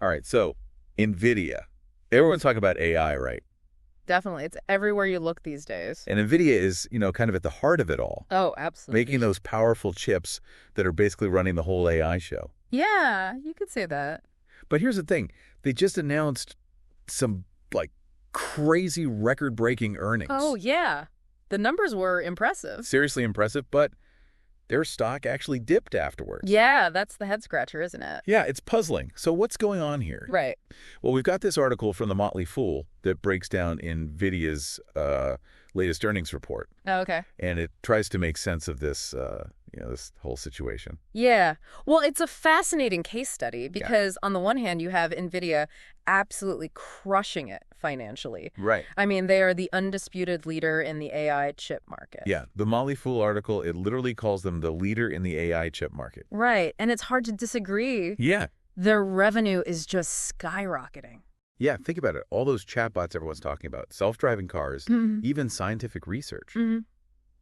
All right, so Nvidia. Everyone's talking about AI, right? Definitely. It's everywhere you look these days. And Nvidia is, kind of at the heart of it all, Oh, absolutely. making those powerful chips that are basically running the whole AI show. Yeah, you could say that. But here's the thing. They just announced some, like, crazy record-breaking earnings. Oh, yeah. The numbers were impressive. Seriously impressive, but their stock actually dipped afterwards. Yeah, that's the head scratcher, isn't it? Yeah, it's puzzling. So what's going on here? Right. Well, we've got this article from the Motley Fool that breaks down NVIDIA's latest earnings report, Oh, okay. and it tries to make sense of this, this whole situation. Yeah. Well, it's a fascinating case study because on the one hand, you have NVIDIA absolutely crushing it financially. Right. I mean, they are the undisputed leader in the AI chip market. Yeah, the Motley Fool article, it literally calls them the leader in the AI chip market. Right. And it's hard to disagree. Yeah. Their revenue is just skyrocketing. Yeah, think about it. All those chatbots everyone's talking about, self-driving cars, even scientific research.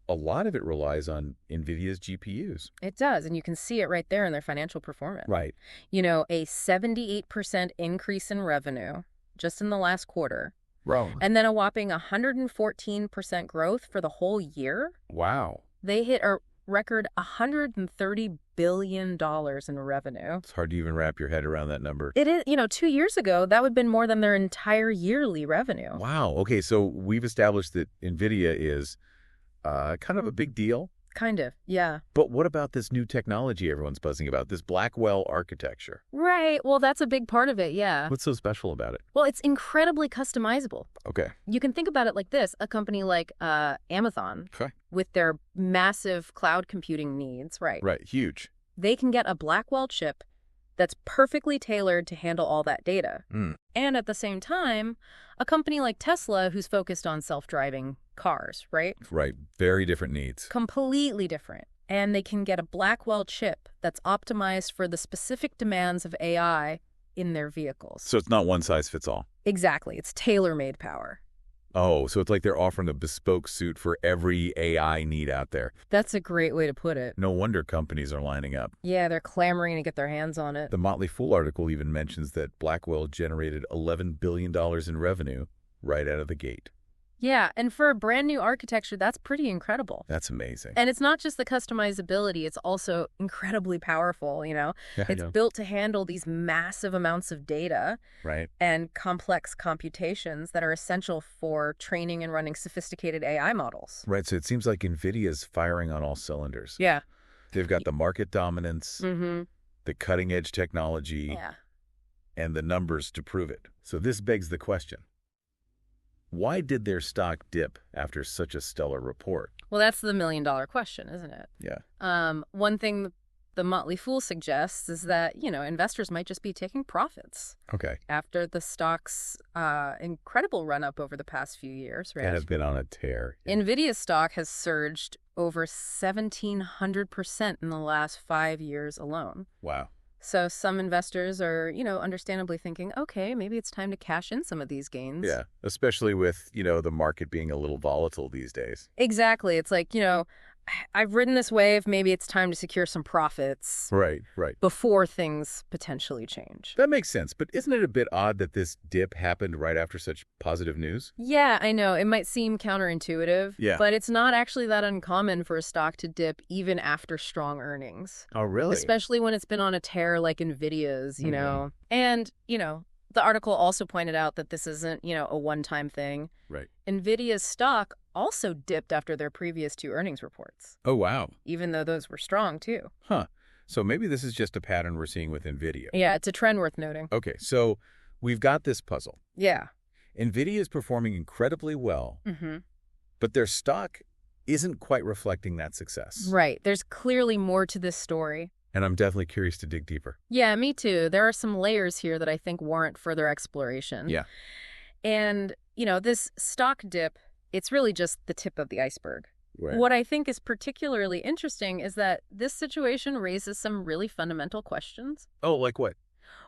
A lot of it relies on NVIDIA's GPUs. It does, and you can see it right there in their financial performance. Right. You know, a 78% increase in revenue just in the last quarter, Wrong. and then a whopping 114% growth for the whole year. Wow. They hit a record $130 billion in revenue. It's hard to even wrap your head around that number. It is, 2 years ago, that would have been more than their entire yearly revenue. Wow. Okay, so we've established that NVIDIA is kind of a big deal. Kind of, yeah. But what about this new technology everyone's buzzing about, this Blackwell architecture? Right. Well, that's a big part of it, yeah. What's so special about it? Well, it's incredibly customizable. Okay. You can think about it like this. A company like Amazon, Okay. with their massive cloud computing needs, right? Right, huge. They can get a Blackwell chip that's perfectly tailored to handle all that data. And at the same time, a company like Tesla, who's focused on self-driving cars, right? Right, very different needs. Completely different. And they can get a Blackwell chip that's optimized for the specific demands of AI in their vehicles. So it's not one size fits all. Exactly. It's tailor-made power. Oh, so it's like they're offering a bespoke suit for every AI need out there. That's a great way to put it. No wonder companies are lining up. Yeah, they're clamoring to get their hands on it. The Motley Fool article even mentions that Blackwell generated $11 billion in revenue right out of the gate. Yeah, and for a brand new architecture, that's pretty incredible. That's amazing. And it's not just the customizability, it's also incredibly powerful, Yeah, It's built to handle these massive amounts of data Right. and complex computations that are essential for training and running sophisticated AI models. Right, so it seems like NVIDIA's firing on all cylinders. Yeah. They've got the market dominance, the cutting-edge technology, Yeah. and the numbers to prove it. So this begs the question. Why did their stock dip after such a stellar report? Well, that's the million-dollar question, isn't it? Yeah. One thing the Motley Fool suggests is that, investors might just be taking profits Okay. after the stock's incredible run-up over the past few years, right? And have been on a tear. NVIDIA's stock has surged over 1,700% in the last 5 years alone. Wow. So some investors are, understandably thinking, okay, maybe it's time to cash in some of these gains. Yeah, especially with, the market being a little volatile these days. Exactly. It's like, I've ridden this wave. Maybe it's time to secure some profits. Right, right. Before things potentially change. That makes sense. But isn't it a bit odd that this dip happened right after such positive news? Yeah, I know. It might seem counterintuitive. Yeah. But it's not actually that uncommon for a stock to dip even after strong earnings. Oh, really? Especially when it's been on a tear like Nvidia's, And, the article also pointed out that this isn't, a one-time thing. Right. Nvidia's stock also dipped after their previous 2 earnings reports. Oh, wow. Even though those were strong, too. Huh. So maybe this is just a pattern we're seeing with NVIDIA. Yeah, it's a trend worth noting. Okay, so we've got this puzzle. Yeah. NVIDIA is performing incredibly well, but their stock isn't quite reflecting that success. Right. There's clearly more to this story. And I'm definitely curious to dig deeper. Yeah, me too. There are some layers here that I think warrant further exploration. Yeah. And, this stock dip, it's really just the tip of the iceberg. Right. What I think is particularly interesting is that this situation raises some really fundamental questions. Oh, like what?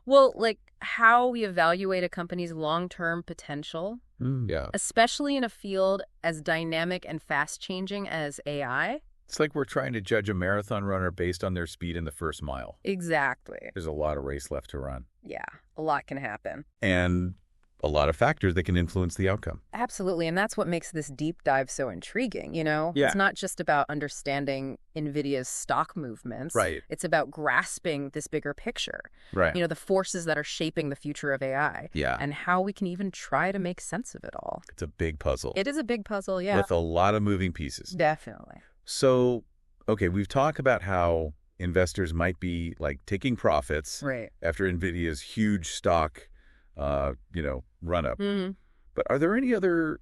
Well, like how we evaluate a company's long-term potential, Yeah. especially in a field as dynamic and fast-changing as AI. It's like we're trying to judge a marathon runner based on their speed in the first mile. Exactly. There's a lot of race left to run. Yeah, a lot can happen. And a lot of factors that can influence the outcome. Absolutely, and that's what makes this deep dive so intriguing, you know? Yeah. It's not just about understanding NVIDIA's stock movements. Right. It's about grasping this bigger picture. Right. You know, the forces that are shaping the future of AI. Yeah. And how we can even try to make sense of it all. It's a big puzzle. It is a big puzzle, yeah. With a lot of moving pieces. Definitely. So, okay, we've talked about how investors might be like taking profits Right. after NVIDIA's huge stock, run up. Mm-hmm. But are there any other,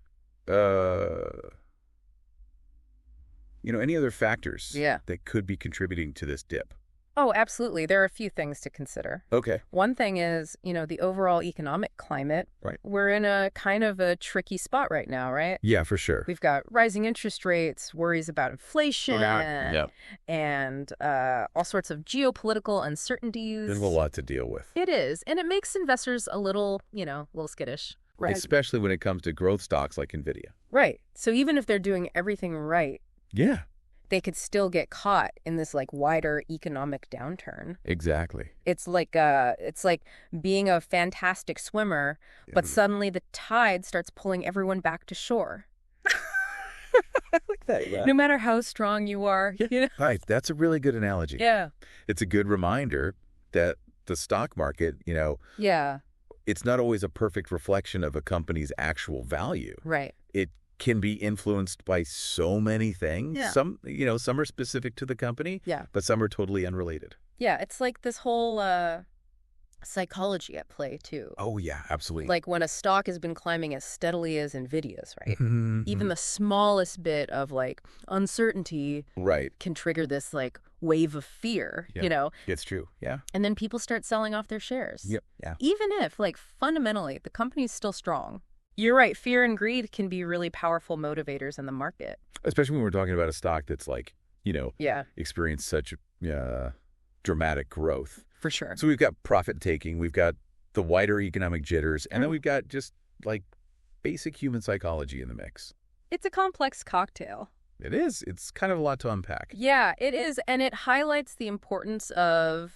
any other factors that could be contributing to this dip? Oh, absolutely. There are a few things to consider. Okay. One thing is, the overall economic climate. Right. We're in a kind of a tricky spot right now, right? Yeah, for sure. We've got rising interest rates, worries about inflation, and all sorts of geopolitical uncertainties. There's a lot to deal with. It is. And it makes investors a little skittish. Right. Especially when it comes to growth stocks like Nvidia. Right. So even if they're doing everything right, they could still get caught in this wider economic downturn. Exactly. It's like being a fantastic swimmer, but suddenly the tide starts pulling everyone back to shore. I like that. Yeah. No matter how strong you are. Yeah. Right. That's a really good analogy. Yeah. It's a good reminder that the stock market, it's not always a perfect reflection of a company's actual value. Right. It can be influenced by so many things. Yeah. Some are specific to the company, but some are totally unrelated. Yeah, it's like this whole psychology at play, too. Oh, yeah, absolutely. Like when a stock has been climbing as steadily as Nvidia's, right? Mm-hmm. Even the smallest bit of uncertainty can trigger this wave of fear, It's true, yeah. And then people start selling off their shares. Yep, yeah. Even if, fundamentally, the company's still strong. You're right. Fear and greed can be really powerful motivators in the market. Especially when we're talking about a stock that's experienced such dramatic growth. For sure. So we've got profit taking, we've got the wider economic jitters, and then we've got just basic human psychology in the mix. It's a complex cocktail. It is. It's kind of a lot to unpack. Yeah, it is. And it highlights the importance of,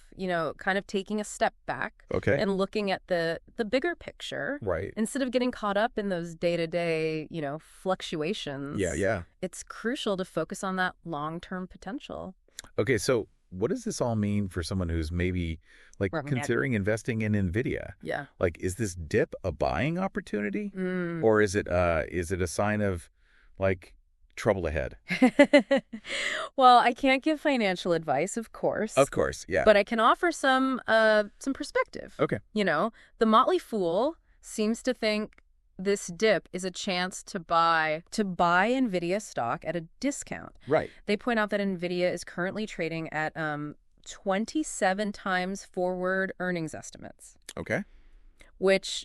kind of taking a step back and looking at the bigger picture. Right. Instead of getting caught up in those day-to-day, fluctuations. Yeah. It's crucial to focus on that long-term potential. Okay, so what does this all mean for someone who's maybe considering investing in Nvidia? Yeah. Is this dip a buying opportunity? Or is it a sign of trouble ahead? Well, I can't give financial advice, of course. Of course, yeah. But I can offer some perspective. Okay. The Motley Fool seems to think this dip is a chance to buy Nvidia stock at a discount. Right. They point out that Nvidia is currently trading at 27 times forward earnings estimates. Okay. Which,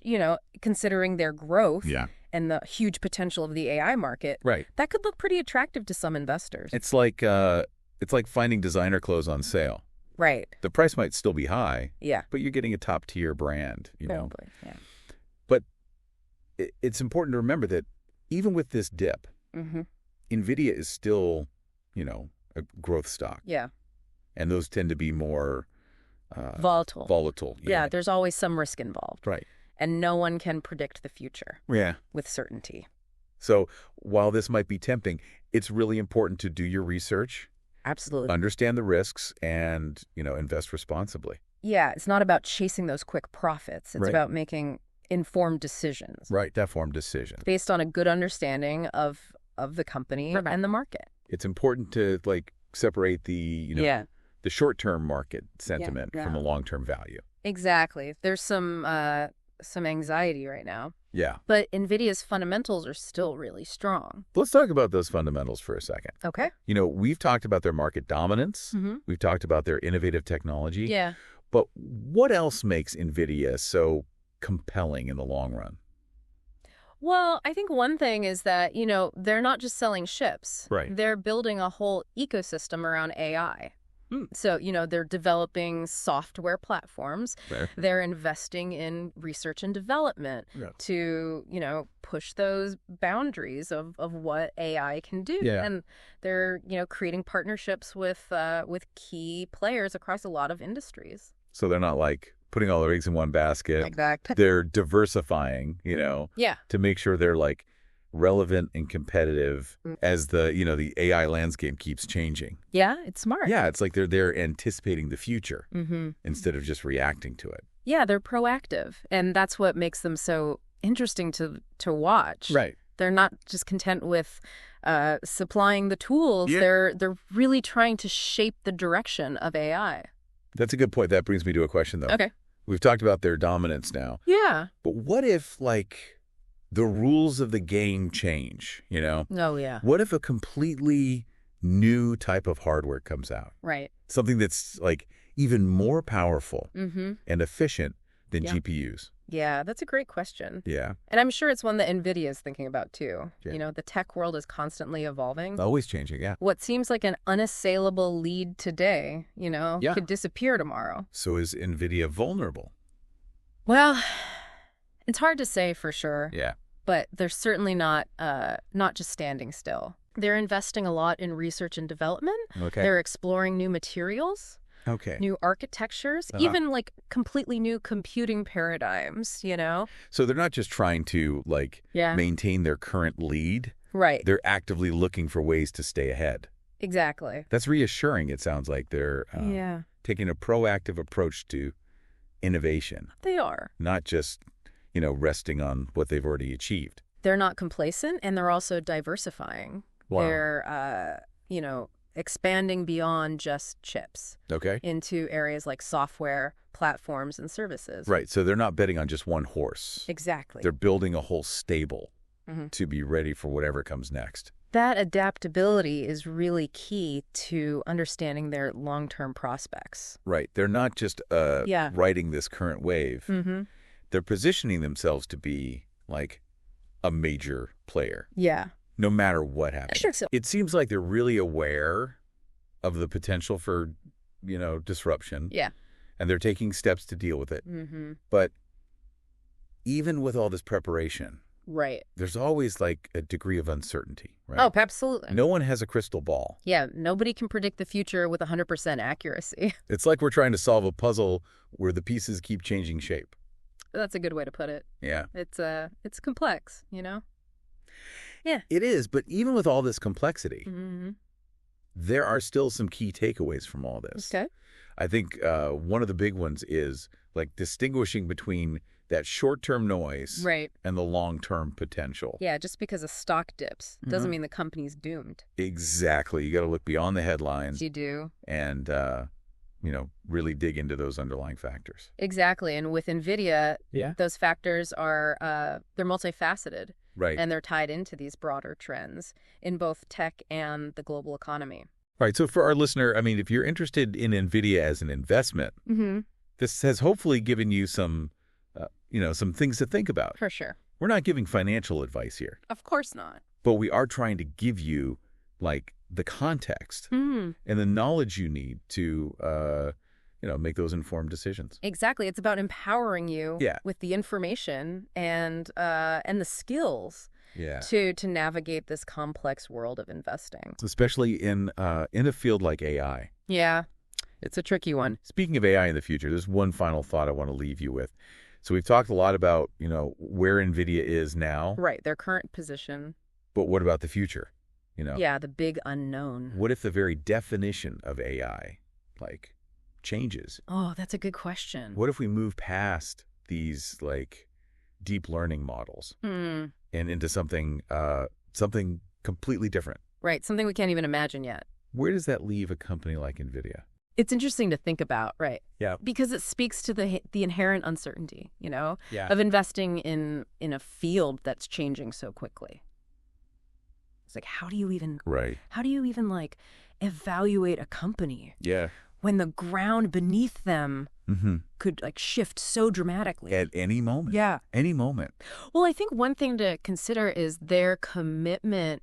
considering their growth Yeah. and the huge potential of the AI market, Right. that could look pretty attractive to some investors. It's like finding designer clothes on sale. Right. The price might still be high. Yeah. But you're getting a top tier brand, Probably, yeah. But it's important to remember that even with this dip, Nvidia is still, a growth stock. Yeah. And those tend to be more volatile. Yeah. There's always some risk involved. Right. And no one can predict the future with certainty. So while this might be tempting, it's really important to do your research. Absolutely. Understand the risks and, invest responsibly. Yeah, it's not about chasing those quick profits. It's about making informed decisions. Right, that formed decision. Based on a good understanding of the company and the market. It's important to separate the, the short-term market sentiment from the long-term value. Exactly. There's some anxiety right now. Yeah. But Nvidia's fundamentals are still really strong. Let's talk about those fundamentals for a second. Okay. We've talked about their market dominance. Mm-hmm. We've talked about their innovative technology. Yeah. But what else makes Nvidia so compelling in the long run? Well, I think one thing is that, they're not just selling chips. Right. They're building a whole ecosystem around AI. So, they're developing software platforms. Fair. They're investing in research and development to, push those boundaries of what AI can do. Yeah. And they're, creating partnerships with key players across a lot of industries. So they're not like putting all their eggs in one basket. Exactly. They're diversifying, to make sure they're like relevant and competitive as the AI landscape keeps changing. Yeah, it's smart. Yeah, it's like they're anticipating the future instead of just reacting to it. Yeah, they're proactive, and that's what makes them so interesting to watch. Right. They're not just content with supplying the tools. Yeah. They're really trying to shape the direction of AI. That's a good point. That brings me to a question, though. Okay. We've talked about their dominance now. Yeah. But what if, like, the rules of the game change, Oh, yeah. What if a completely new type of hardware comes out? Right. Something that's, like, even more powerful Mm-hmm. and efficient than GPUs. Yeah, that's a great question. Yeah. And I'm sure it's one that Nvidia is thinking about, too. Yeah. The tech world is constantly evolving. Always changing, yeah. What seems like an unassailable lead today, could disappear tomorrow. So is Nvidia vulnerable? Well, it's hard to say for sure. Yeah. But they're certainly not just standing still. They're investing a lot in research and development. Okay. They're exploring new materials, new architectures, even like completely new computing paradigms, So they're not just trying to, like, maintain their current lead. Right. They're actively looking for ways to stay ahead. Exactly. That's reassuring, it sounds like. They're taking a proactive approach to innovation. They are. Not just, resting on what they've already achieved. They're not complacent, and they're also diversifying. Wow. They're, expanding beyond just chips. Okay. Into areas like software, platforms, and services. Right. So they're not betting on just one horse. Exactly. They're building a whole stable to be ready for whatever comes next. That adaptability is really key to understanding their long-term prospects. Right. They're not just riding this current wave. They're positioning themselves to be, like, a major player. Yeah. No matter what happens. Sure. So. It seems like they're really aware of the potential for, disruption. Yeah. And they're taking steps to deal with it. But even with all this preparation, right, there's always, like, a degree of uncertainty, right? Oh, absolutely. No one has a crystal ball. Yeah, nobody can predict the future with 100% accuracy. It's like we're trying to solve a puzzle where the pieces keep changing shape. That's a good way to put it. Yeah. It's complex, Yeah. It is, but even with all this complexity, there are still some key takeaways from all this. Okay. I think one of the big ones is, like, distinguishing between that short-term noise and the long-term potential. Yeah, just because a stock dips doesn't mean the company's doomed. Exactly. You got to look beyond the headlines. You do. And, really dig into those underlying factors. Exactly. And with Nvidia, those factors are, they're multifaceted. Right. And they're tied into these broader trends in both tech and the global economy. All right. So for our listener, I mean, if you're interested in Nvidia as an investment, this has hopefully given you some, some things to think about. For sure. We're not giving financial advice here. Of course not. But we are trying to give you, like, the context and the knowledge you need to, make those informed decisions. Exactly. It's about empowering you with the information and the skills to navigate this complex world of investing. Especially in a field like AI. Yeah, it's a tricky one. Speaking of AI in the future, there's one final thought I want to leave you with. So we've talked a lot about, where Nvidia is now. Right, their current position. But what about the future? Yeah, the big unknown. What if the very definition of AI, like, changes? Oh, that's a good question. What if we move past these, like, deep learning models and into something completely different? Right, something we can't even imagine yet. Where does that leave a company like Nvidia? It's interesting to think about, right? Yeah. Because it speaks to the inherent uncertainty, Yeah. of investing in a field that's changing so quickly. It's like, how do you even like evaluate a company? Yeah. When the ground beneath them could, like, shift so dramatically. At any moment. Yeah. Any moment. Well, I think one thing to consider is their commitment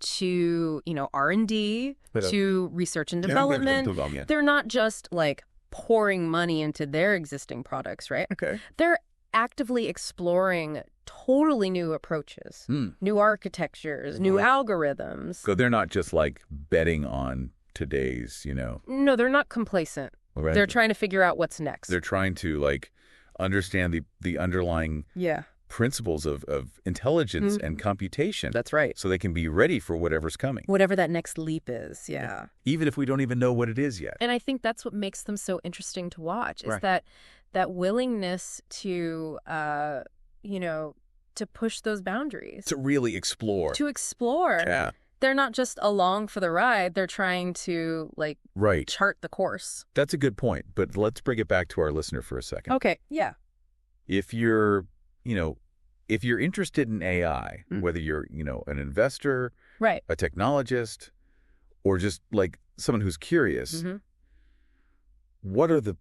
to, R&D, to research and development. They're not just like pouring money into their existing products, right? Okay. They're actively exploring totally new approaches, new architectures, new algorithms. So they're not just like betting on today's, No, they're not complacent. Right. They're trying to figure out what's next. They're trying to like understand the underlying principles of intelligence and computation. That's right. So they can be ready for whatever's coming. Whatever that next leap is, yeah. Even if we don't even know what it is yet. And I think that's what makes them so interesting to watch, is that willingness to, to push those boundaries. To really explore. To explore. Yeah. They're not just along for the ride. They're trying to, chart the course. That's a good point. But let's bring it back to our listener for a second. Okay, yeah. If you're interested in AI, whether you're, an investor, right, a technologist, or just like someone who's curious, what are the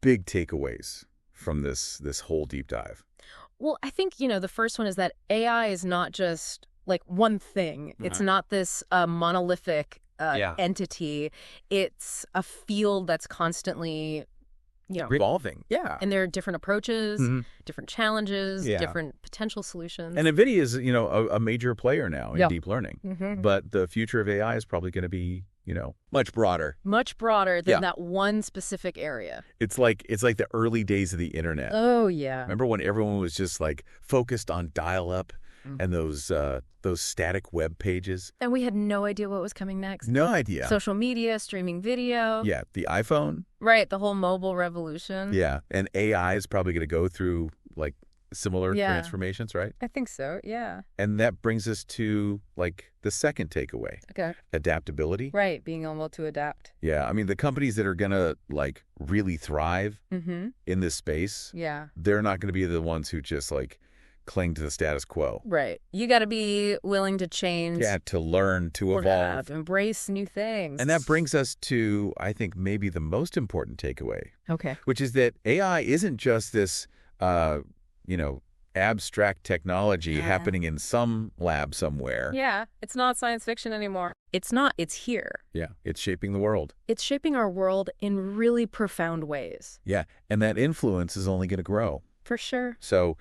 big takeaways from this whole deep dive? Well, I think, the first one is that AI is not just like one thing. It's not this monolithic entity. It's a field that's constantly revolving. Yeah. And there are different approaches, different challenges, different potential solutions. And Nvidia is, a major player now in deep learning. But the future of AI is probably going to be, much broader. Much broader than that one specific area. It's like the early days of the internet. Oh, yeah. Remember when everyone was just like focused on dial-up and those static web pages? And we had no idea what was coming next. No idea. Social media, streaming video. Yeah, the iPhone. Right, the whole mobile revolution. Yeah, and AI is probably going to go through like similar transformations, right? I think so, yeah. And that brings us to like the second takeaway. Okay. Adaptability. Right, being able to adapt. Yeah, I mean, the companies that are going to like really thrive in this space, they're not going to be the ones who just like cling to the status quo. Right. You got to be willing to change. Yeah, to learn, to evolve. Embrace new things. And that brings us to, I think, maybe the most important takeaway. Okay. Which is that AI isn't just this, abstract technology happening in some lab somewhere. Yeah, it's not science fiction anymore. It's not. It's here. Yeah, it's shaping the world. It's shaping our world in really profound ways. Yeah, and that influence is only going to grow. For sure. So,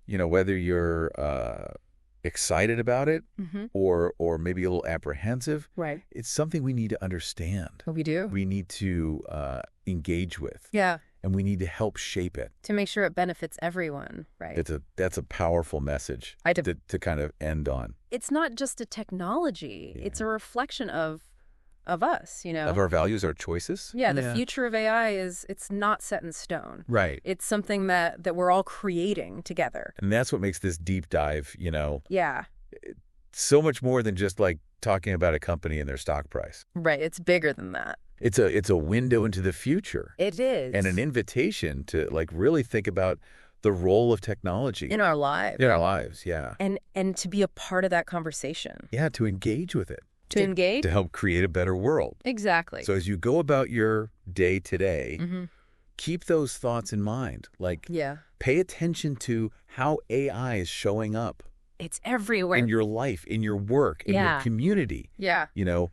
whether you're excited about it or maybe a little apprehensive, right, it's something we need to understand. Oh, we do. We need to engage with. Yeah. And we need to help shape it. To make sure it benefits everyone, right? That's a powerful message to kind of end on. It's not just a technology. Yeah. It's a reflection of us, Of our values, our choices. Yeah, the future of AI it's not set in stone. Right. It's something that we're all creating together. And that's what makes this deep dive, Yeah. So much more than just like talking about a company and their stock price. Right. It's bigger than that. It's a window into the future. It is. And an invitation to like really think about the role of technology. In our lives. In our lives, yeah. And to be a part of that conversation. Yeah, to engage with it. To engage? To help create a better world. Exactly. So as you go about your day today, keep those thoughts in mind. Like, pay attention to how AI is showing up. It's everywhere. In your life, in your work, in your community. Yeah.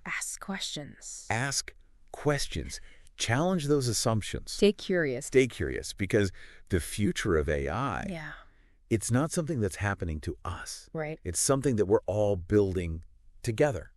Ask questions. Ask questions. Challenge those assumptions. Stay curious. Stay curious, because the future of AI, it's not something that's happening to us. Right. It's something that we're all building together.